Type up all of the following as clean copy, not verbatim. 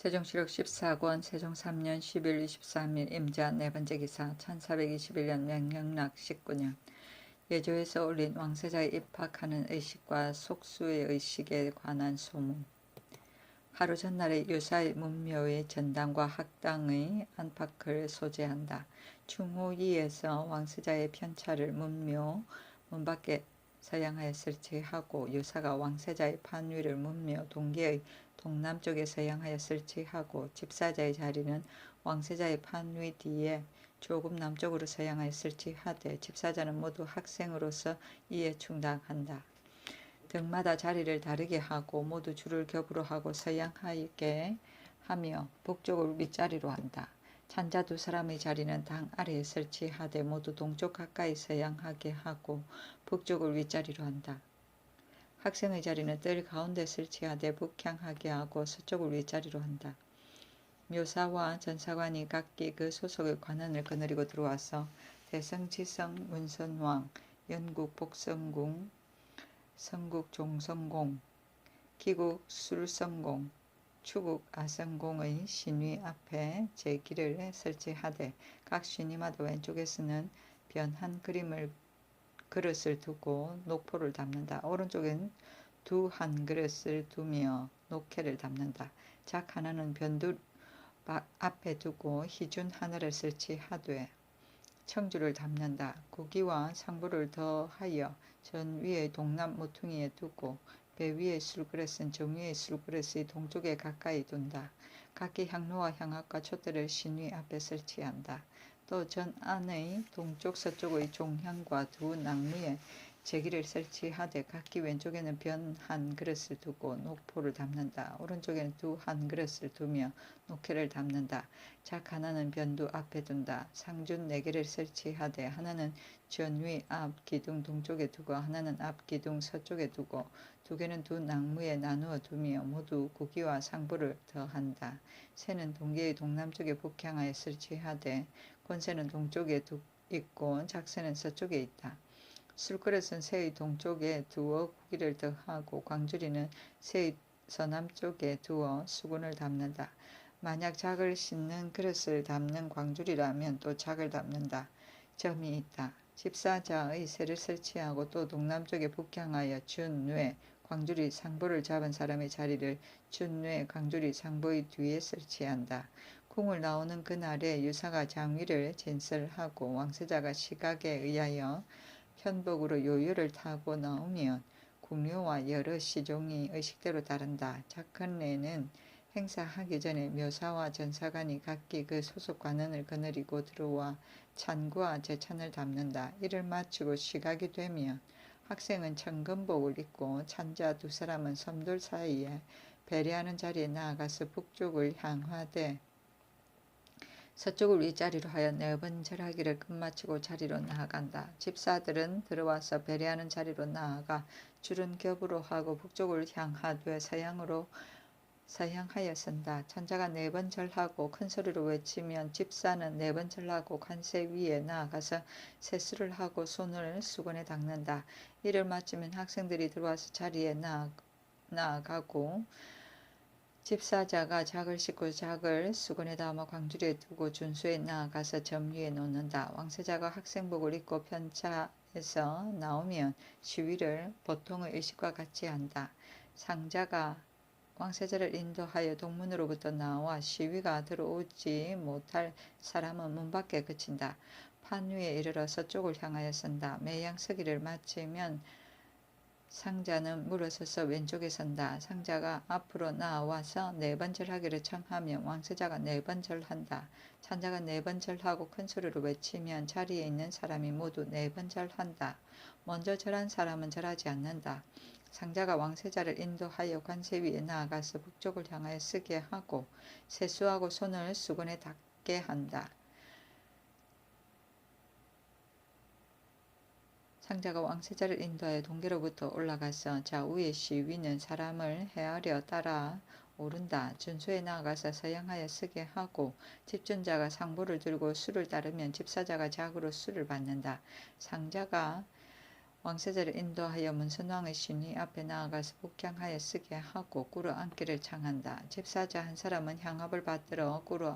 세종시록 14권 세종 3년 10일 23일 임자 네번째 기사 1421년 명령락 19년 예조에서 올린 왕세자의 입학하는 의식과 속수의 의식에 관한 소문. 하루 전날에 유사의 문묘의 전당과 학당의 안팎을 소재한다. 충후이에서 왕세자의 편차를 문묘 문 밖에 서양하에 설치하고 유사가 왕세자의 판위를 문묘 동계의 동남쪽에 서양하여 설치하고 집사자의 자리는 왕세자의 판위 뒤에 조금 남쪽으로 서양하여 설치하되 집사자는 모두 학생으로서 이에 충당한다. 등마다 자리를 다르게 하고 모두 줄을 겹으로 하고 서양하게 하며 북쪽을 윗자리로 한다. 찬자 두 사람의 자리는 당 아래에 설치하되 모두 동쪽 가까이 서양하게 하고 북쪽을 윗자리로 한다. 학생의 자리는 뜰 가운데 설치하되 북향하게 하고 서쪽을 윗자리로 한다. 묘사와 전사관이 각기 그 소속의 관원을 거느리고 들어와서 대성지성 문선왕, 연국 복성궁, 성국 종성공, 기국 술성공, 추국 아성공의 신위 앞에 제기를 설치하되 각 신위마다 왼쪽에서는 변한 그릇을 두고 녹포를 담는다. 오른쪽엔 두 한 그릇을 두며 녹회를 담는다. 작 하나는 변두 앞에 두고 희준 하나를 설치하되 청주를 담는다. 구기와 상부를 더하여 전 위의 동남 모퉁이에 두고 배 위의 술그릇은 정 위의 술그릇의 동쪽에 가까이 둔다. 각기 향로와 향악과 촛대를 신위 앞에 설치한다. 또 전 안의 동쪽 서쪽의 종향과 두 낭무에 제기를 설치하되 각기 왼쪽에는 변 한 그릇을 두고 녹포를 담는다. 오른쪽에는 두 한 그릇을 두며 녹회를 담는다. 작 하나는 변두 앞에 둔다. 상준 4개를 설치하되 하나는 전위 앞 기둥 동쪽에 두고 하나는 앞 기둥 서쪽에 두고 2개는 두 낭무에 나누어 두며 모두 구기와 상부를 더한다. 새는 동계의 동남쪽에 북향하여 설치하되 권새는 동쪽에 있고 작새는 서쪽에 있다. 술그릇은 새의 동쪽에 두어 구기를 더하고 광주리는 새의 서남쪽에 두어 수군을 담는다. 만약 작을 씻는 그릇을 담는 광주리라면 또 작을 담는다. 점이 있다. 집사자의 새를 설치하고 또 동남쪽에 북향하여 준뇌 광주리 상부를 잡은 사람의 자리를 준뇌 광주리 상부의 뒤에 설치한다. 궁을 나오는 그날에 유사가 장위를 진설하고 왕세자가 시각에 의하여 현복으로 요요를 타고 나오면 궁녀와 여러 시종이 의식대로 따른다. 작헌례는 행사하기 전에 묘사와 전사관이 각기 그 소속 관원을 거느리고 들어와 찬과 제찬을 담는다. 이를 마치고 시각이 되면 학생은 청건복을 입고 찬자 두 사람은 섬돌 사이에 배례하는 자리에 나아가서 북쪽을 향하되 서쪽을 윗자리로 하여 4번 절하기를 끝마치고 자리로 나아간다. 집사들은 들어와서 배례하는 자리로 나아가 줄은 겹으로 하고 북쪽을 향하되 서양하여 선다. 찬자가 4번 절하고 큰 소리로 외치면 집사는 4번 절하고 관세 위에 나아가서 세수를 하고 손을 수건에 닦는다. 이를 마치면 학생들이 들어와서 자리에 나아가고 집사자가 작을 씻고 작을 수건에 담아 광주리에 두고 준수에 나아가서 점 위에 놓는다. 왕세자가 학생복을 입고 편차에서 나오면 시위를 보통의 의식과 같이 한다. 상자가 왕세자를 인도하여 동문으로부터 나와 시위가 들어오지 못할 사람은 문 밖에 그친다. 판 위에 이르러 서쪽을 향하여 선다. 매양 서기를 마치면 상자는 물어서서 왼쪽에 선다. 상자가 앞으로 나와서 4번 절하기를 청하면 왕세자가 4번 절한다. 찬자가 4번 절하고 큰 소리로 외치면 자리에 있는 사람이 모두 4번 절한다. 먼저 절한 사람은 절하지 않는다. 상자가 왕세자를 인도하여 관세 위에 나아가서 북쪽을 향하여 쓰게 하고 세수하고 손을 수건에 닦게 한다. 상자가 왕세자를 인도하여 동계로부터 올라가서 좌우의 시위는 사람을 헤아려 따라 오른다. 준수에 나아가서 서양하여 쓰게 하고 집준자가 상부를 들고 수를 따르면 집사자가 작으로 수를 받는다. 상자가 왕세자를 인도하여 문선왕의 신위 앞에 나아가서 복향하여 쓰게 하고 꿇어 앉기를 청한다. 집사자 한 사람은 향압을 받들어 꿇어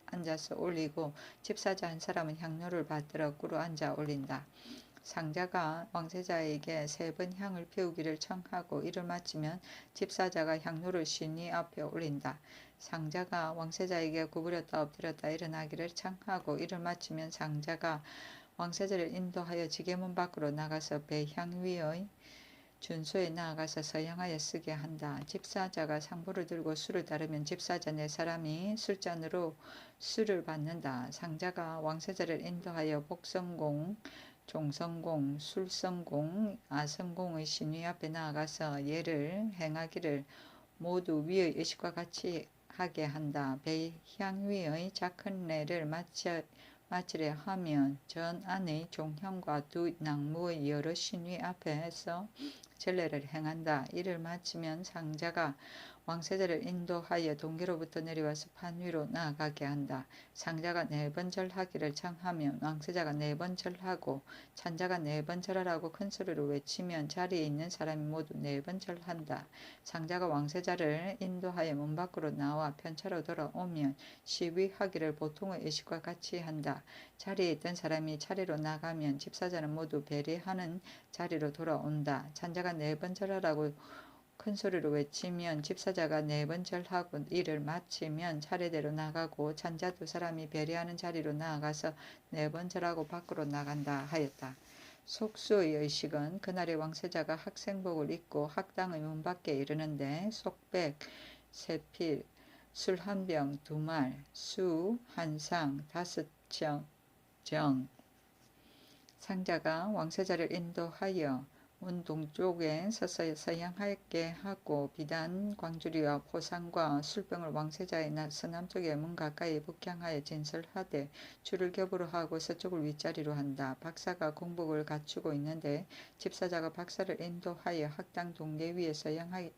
앉아서 올리고 집사자 한 사람은 향료를 받들어 꿇어 앉아 올린다. 상자가 왕세자에게 3번 향을 피우기를 청하고 이를 마치면 집사자가 향료를 신위 앞에 올린다. 상자가 왕세자에게 구부렸다 엎드렸다 일어나기를 청하고 이를 마치면 상자가 왕세자를 인도하여 지게문 밖으로 나가서 배향 위의 준소에 나아가서 서양하여 쓰게 한다. 집사자가 상부를 들고 술을 따르면 집사자 4사람이 술잔으로 술을 받는다. 상자가 왕세자를 인도하여 복성공, 종성공, 술성공, 아성공의 신위 앞에 나아가서 예를 행하기를 모두 위의 의식과 같이 하게 한다. 배향 위의 자큰례를 마치려 하면 전 안의 종형과 두 낭무의 여러 신위 앞에서 전례를 행한다. 이를 마치면 상자가 왕세자를 인도하여 동계로부터 내려와서 판 위로 나아가게 한다. 상자가 4번 절하기를 청하면 왕세자가 4번 절하고 찬자가 4번 절하라고 큰 소리로 외치면 자리에 있는 사람이 모두 4번 절한다. 상자가 왕세자를 인도하여 문 밖으로 나와 편차로 돌아오면 시위하기를 보통의 의식과 같이 한다. 자리에 있던 사람이 차례로 나가면 집사자는 모두 배례하는 자리로 돌아온다. 찬자가 4번 절하라고 큰 소리로 외치면 집사자가 4번 절하고 이를 마치면 차례대로 나가고 찬자 2사람이 배례하는 자리로 나아가서 4번 절하고 밖으로 나간다 하였다. 속수의 의식은 그날의 왕세자가 학생복을 입고 학당의 문 밖에 이르는데 속백, 세필, 술 1병 2말, 수 1상 5정, 상자가 왕세자를 인도하여 문 동쪽에 서서 서양하게 하고 비단 광주리와 포상과 술병을 왕세자의 서남쪽의 문 가까이 북향하여 진설하되 줄을 겹으로 하고 서쪽을 윗자리로 한다. 박사가 공복을 갖추고 있는데 집사자가 박사를 인도하여 학당 동계 위에 서양하여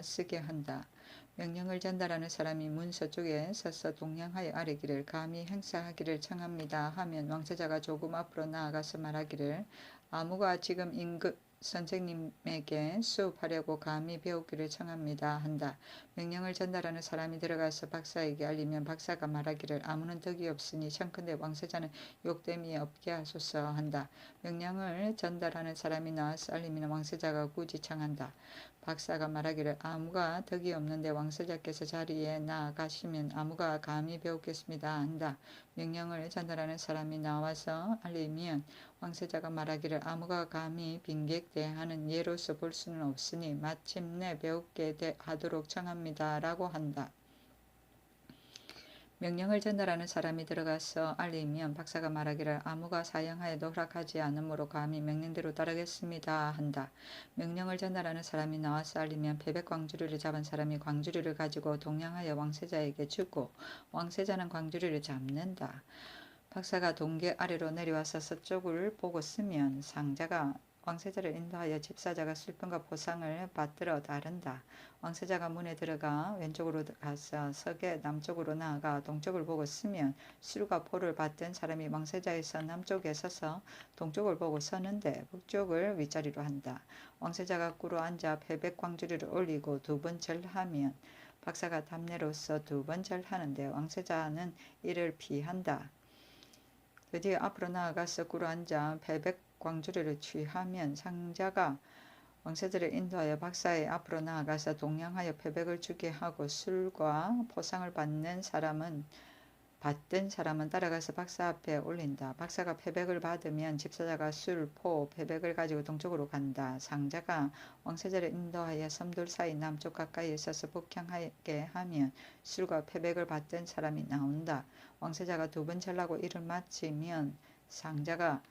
쓰게 한다. 명령을 전달하는 사람이 문 서쪽에 서서 동양하여 아뢰기를 감히 행사하기를 청합니다 하면 왕세자가 조금 앞으로 나아가서 말하기를 아무가 지금 임금 선생님에게 수업하려고 감히 배우기를 청합니다 한다. 명령을 전달하는 사람이 들어가서 박사에게 알리면 박사가 말하기를 아무는 덕이 없으니 청컨대 왕세자는 욕됨이 없게 하소서 한다. 명령을 전달하는 사람이 나와서 알리면 왕세자가 굳이 청한다. 박사가 말하기를 아무가 덕이 없는데 왕세자께서 자리에 나아가시면 아무가 감히 배우겠습니다 한다. 명령을 전달하는 사람이 나와서 알리면 왕세자가 말하기를 아무가 감히 빈객대하는 예로서 볼 수는 없으니 마침내 배우게 하도록 청합니다 라고 한다. 명령을 전달하는 사람이 들어가서 알리면 박사가 말하기를 아무가 사형하여도 허락하지 않으므로 감히 명령대로 따르겠습니다 한다. 명령을 전달하는 사람이 나와서 알리면 패백 광주리를 잡은 사람이 광주리를 가지고 동양하여 왕세자에게 주고 왕세자는 광주리를 잡는다. 박사가 동계 아래로 내려와서 서쪽을 보고 쓰면 상자가 왕세자를 인도하여 집사자가 술병과 보상을 받들어 다른다. 왕세자가 문에 들어가 왼쪽으로 가서 서게 남쪽으로 나아가 동쪽을 보고 쓰면 술과 포를 받던 사람이 왕세자에서 남쪽에 서서 동쪽을 보고 서는데 북쪽을 윗자리로 한다. 왕세자가 꿇어 앉아 패백 광주리를 올리고 2번 절하면 박사가 답례로서 2번 절하는데 왕세자는 이를 피한다. 드디어 앞으로 나아가서 꿇어 앉아 패백 광주리를 취하면 상자가 왕세자를 인도하여 박사의 앞으로 나아가서 동양하여 패백을 주게 하고 술과 포상을 받던 사람은 따라가서 박사 앞에 올린다. 박사가 패백을 받으면 집사자가 술, 포, 패백을 가지고 동쪽으로 간다. 상자가 왕세자를 인도하여 섬돌 사이 남쪽 가까이에 서서 북향하게 하면 술과 패백을 받던 사람이 나온다. 왕세자가 2번 절하고 이를 마치면 상자가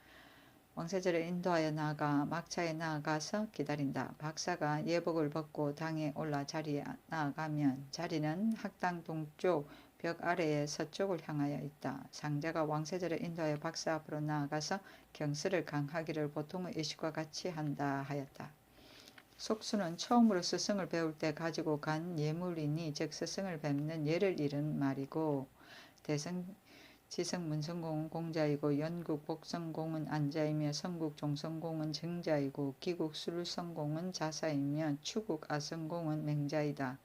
왕세자를 인도하여 나아가 막차에 나아가서 기다린다. 박사가 예복을 벗고 당에 올라 자리에 나아가면 자리는 학당 동쪽 벽 아래에 서쪽을 향하여 있다. 상자가 왕세자를 인도하여 박사 앞으로 나아가서 경서를 강하기를 보통의 의식과 같이 한다 하였다. 속수는 처음으로 스승을 배울 때 가지고 간 예물이니 즉 스승을 뵙는 예를 이른 말이고 지성 문성공은 공자이고 연국 복성공은 안자이며 성국 종성공은 정자이고 기국 술성공은 자사이며 추국 아성공은 맹자이다.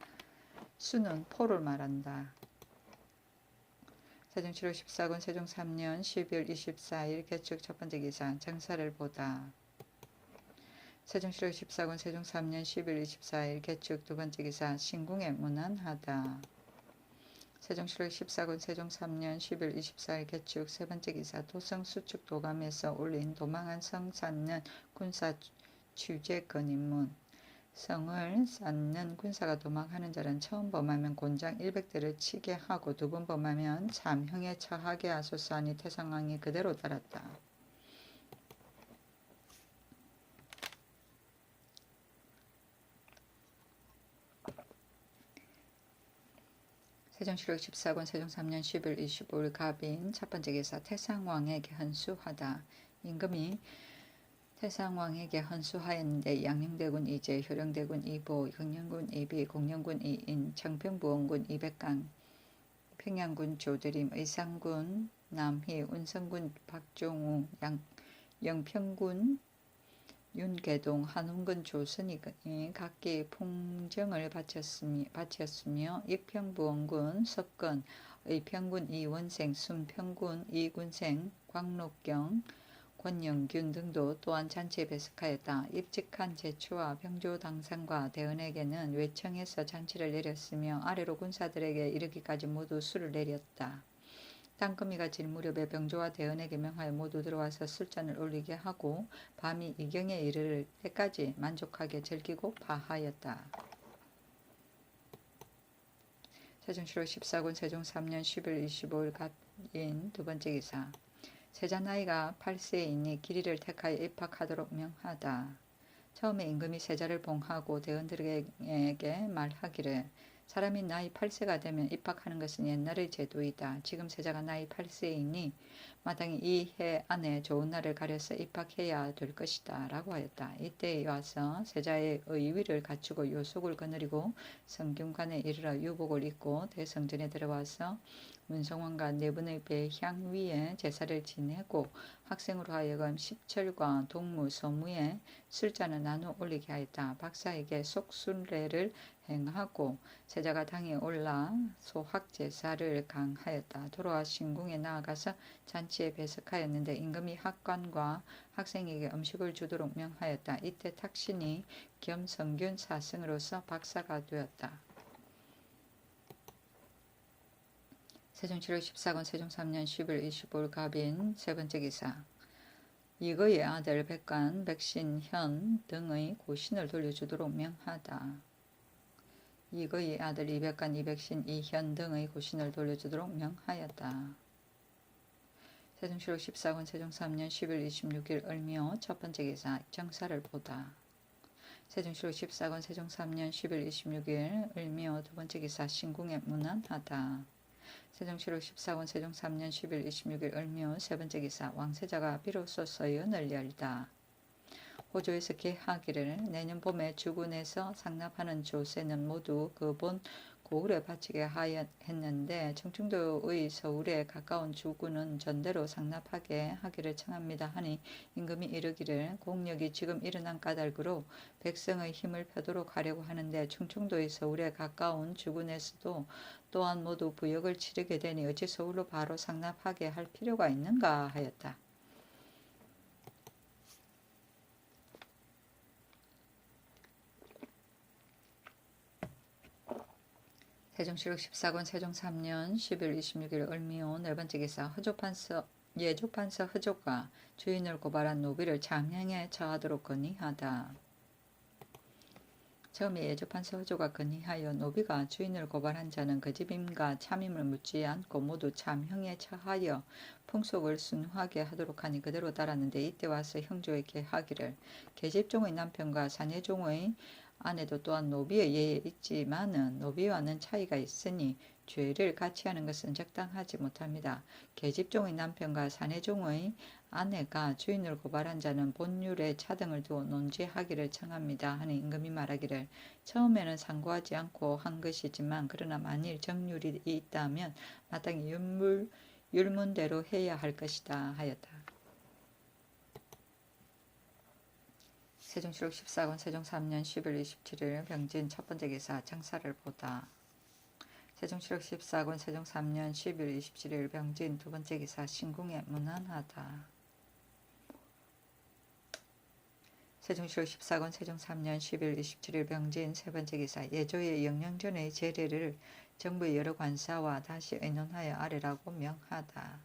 수는 포를 말한다. 세종 7월 14군 세종 3년 12월 24일 개축 첫 번째 기사 정사를 보다. 세종 7월 14군 세종 3년 12월 24일 개축 두 번째 기사 신궁에 문안하다. 세종 7월 14군 세종 3년 12월 24일 개축 세 번째 기사 도성 수축 도감에서 올린 도망한 성 쌓는 군사 취재 건인문. 성을 쌓는 군사가 도망하는 자는 처음 범하면 곤장 100대를 치게 하고 두 번 범하면 참형에 처하게 하소서하니 태상왕이 그대로 따랐다. 세종 7월 14군 세종 3년 10일 25일 갑인 첫 번째 기사 태상왕에게 헌수하다. 임금이 태상왕에게 헌수하였는데 양녕대군 이제, 효령대군 이보, 경영군 이비, 공영군 이인, 청평부원군 이백강, 평양군 조드림, 의상군 남희, 운성군 박종우, 영평군 윤계동, 한운군 조선이 각기 풍정을 바쳤으며 익평부원군 석건, 의평군 이원생, 순평군 이군생, 광록경, 권영균 등도 또한 잔치에 배석하였다. 입직한 제추와 병조 당상과 대언에게는 외청에서 잔치를 내렸으며 아래로 군사들에게 이르기까지 모두 수를 내렸다. 땅거미가 질 무렵에 병조와 대언에게 명하여 모두 들어와서 술잔을 올리게 하고 밤이 이경에 이르를 때까지 만족하게 즐기고 파하였다. 세종 7월 14군 세종 3년 10일 25일 갑인 두 번째 기사 세자 나이가 8세이니 길이를 택하여 입학하도록 명하다. 처음에 임금이 세자를 봉하고 대원들에게 말하기를 사람이 나이 8세가 되면 입학하는 것은 옛날의 제도이다. 지금 세자가 나이 8세이니 마땅히 이 해 안에 좋은 날을 가려서 입학해야 될 것이다 라고 하였다. 이때에 와서 세자의 의위를 갖추고 요속을 거느리고 성균관에 이르러 유복을 입고 대성전에 들어와서 문성왕과 네 분의 배향 위에 제사를 지내고 학생으로 하여금 십철과 동무, 소무에 술잔을 나누어 올리게 하였다. 박사에게 속순례를 행하고 세자가 당에 올라 소학제사를 강하였다. 돌아와 신궁에 나아가서 잔치에 배석하였는데 임금이 학관과 학생에게 음식을 주도록 명하였다. 이때 탁신이 겸성균 사승으로서 박사가 되었다. 세종 7월 14군 세종 3년 10일 25일 갑인 세 번째 기사 이거의 아들 백관 백신현 등의 고신을 돌려주도록 명하다. 이거의 아들 이백관 이백신 이현 등의 고신을 돌려주도록 명하였다. 세종 7월 14군 세종 3년 10일 26일 을묘 첫 번째 기사 정사를 보다. 세종 7월 14군 세종 3년 10일 26일 을묘 두 번째 기사 신궁에 문안하다. 세종 7월 14군 세종 3년 10일 26일 을묘 세 번째 기사 왕세자가 비로소 서연을 열다. 호조에서 계하기를 내년 봄에 주군에서 상납하는 조세는 모두 그 본 고을에 바치게 하였는데 청충도의 서울에 가까운 주군은 전대로 상납하게 하기를 청합니다 하니 임금이 이르기를 공력이 지금 일어난 까닭으로 백성의 힘을 펴도록 하려고 하는데 충청도의 서울에 가까운 주군에서도 또한 모두 부역을 치르게 되니 어찌 서울로 바로 상납하게 할 필요가 있는가 하였다. 세종 7월 14군 세종 3년 10일 26일 을미오 네 번째 기사 예조판서 허조가 주인을 고발한 노비를 참형에 처하도록 건의하다. 처음에 예조판서 허조가 건의하여 노비가 주인을 고발한 자는 그 집임과 참임을 묻지 않고 모두 참형에 처하여 풍속을 순화하게 하도록 하니 그대로 따랐는데 이때 와서 형조에게 하기를 계집종의 남편과 사내종의 아내도 또한 노비의 예에 있지만은 노비와는 차이가 있으니 죄를 같이 하는 것은 적당하지 못합니다. 계집종의 남편과 사내종의 아내가 주인을 고발한 자는 본율에 차등을 두어 논지하기를 청합니다 하니 임금이 말하기를 처음에는 상고하지 않고 한 것이지만 그러나 만일 정률이 있다면 마땅히 율문대로 해야 할 것이다 하였다. 세종실록 14권 세종 3년 10월 27일 병진 첫 번째 기사 정사를 보다. 세종실록 14권 세종 3년 10월 27일 병진 두 번째 기사 신궁에 무난하다. 세종실록 14권 세종 3년 10월 27일 병진 세 번째 기사 예조의 영령전의 제례를 정부의 여러 관사와 다시 의논하여 아래라고 명하다.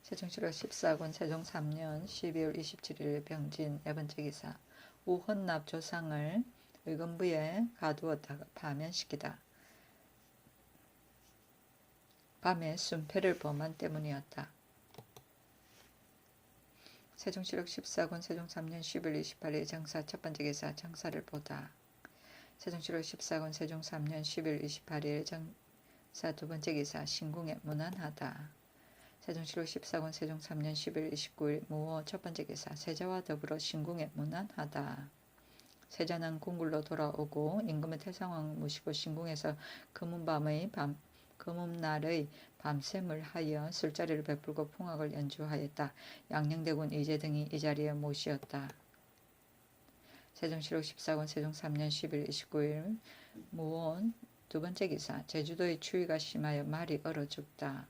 세종실록 14권 세종 3년 12월 27일 병진 네 번째 기사 우헌납 조상을 의금부에 가두었다가 파면시키다. 밤에 순패를 범한 때문이었다. 세종실록 14권 세종 3년 10월 28일 정사 첫 번째 기사 정사를 보다. 세종실록 14권 세종 3년 10월 28일 정사 두 번째 기사 신궁에 무난하다. 세종실록 14권 세종 3년 10월 29일 무호 첫 번째 기사 세자와 더불어 신궁에 무난하다. 세자는 궁굴로 돌아오고 임금의 태상왕 모시고 신궁에서 금음날의 밤샘을 하여 술자리를 베풀고 풍악을 연주하였다. 양녕대군 이재 등이 이 자리에 모시었다. 세종실록 14권 세종 3년 10월 29일 무온 두 번째 기사 제주도의 추위가 심하여 말이 얼어 죽다.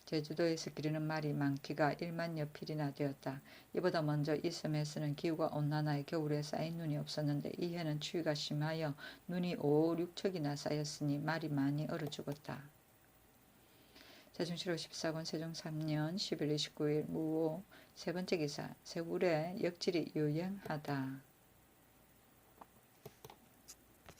제주도에서 기르는 말이 많기가 1만여 필이나 되었다. 이보다 먼저 이 섬에서는 기후가 온난하여 겨울에 쌓인 눈이 없었는데 이 해는 추위가 심하여 눈이 5, 6척이나 쌓였으니 말이 많이 얼어 죽었다. 세종실록 14권 세종 3년 10월 29일 무오 세 번째 기사 세굴의 역질이 유행하다.